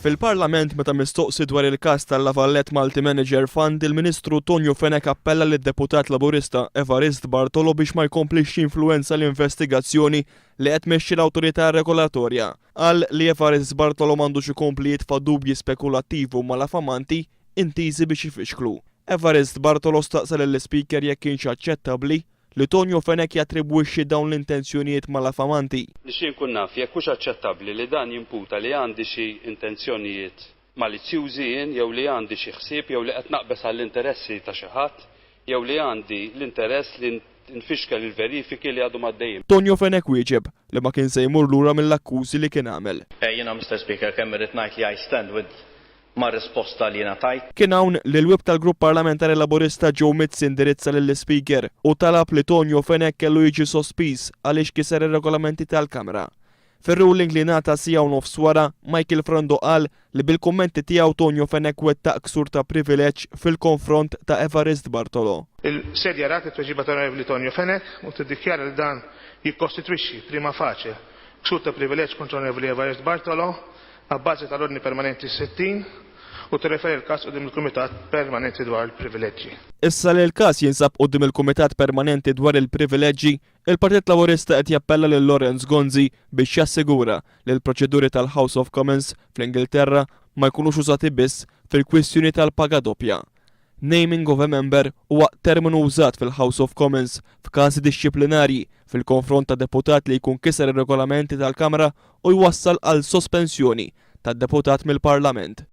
Fil-Parlament meta mistoqsi dwar il-każ tal-Lavallet Multi Manager Fund, il-Ministru Tonio Fenech appella lid-deputat Laburista Evarist Bartolo biex ma jkomplix jinfluwenza l-investigazzjoni li qed tmexxi l-awtorità regolatorja. Qal li Evarist Bartolo m'għandux ikompli jitfa' dubji spekulattivi mal-affamanti intiżi biex ifixklu. Evarist Bartolo staqsa lill-Ispeaker jekk kienx aċċettabbli li Tonio Fenech jattribwixxi dawn l-intenzjonijiet mal-affamanti. Nixtieq nkun naf jekk hux aċċettabbli li dan jimputa li għandi xi intenzjonijiet malizzjużi jew li għandi xi ħsieb jew li qed naqbes għall-interessi ta' xi ħadd jew li għandi l-interess li nfixkel il-verifiki li għadhom għaddejjin. Tonio Fenech wieġeb li ma kien se jmur lura mill-akkużi li kien għamel. Jiena Mr. Speaker kemm irid ngħid li I stand with ma' risposta li jiena tajt. Kien hawn li l-whip tal-grupp parlamentari Laburista Joe Mizzi indirizza lill-Ispeaker u talab li Tonio Fenech kellu jiġi sospiż għaliex kiser ir-regolamenti tal-Kamra. Fir-ruling li ngħata sija u nofs wara, Michael Frando qal li bil-kummenti tiegħu Tonio Fenech wettaq ksur ta' privileġġ fil-konfront ta' Evarist Bartolo. Il-sedja rat it-tweġiba tal-Onorevoli Tonio Fenech u tiddikjara li dan jikkostitwixxi prima faċe ksur ta' privileġġ kontra Onorevoli Evarist Bartolo għabbażi tal-ordni permanenti 60 u tirreferi l-każ quddiem il-Kumitat Permanenti dwar il-Privileġġi. Issa li l-każ jinsab quddiem il-Kumitat Permanenti dwar il-Privileġġi, il-Partit Laburista qed jappella lil Lawrence Gonzi biex jassigura li l-proċeduri tal-House of Commons fl-Ingilterra ma jkunux użati biss fil-kwistjoni tal-paga doppja. Naming of a member huwa terminu użat fil-House of Commons f'każi dixxiplinarji fil-konfront ta' deputat li jkun kiser ir-regolamenti tal-Kamra u jwassal għal sospensjoni tad-deputat mill-Parlament.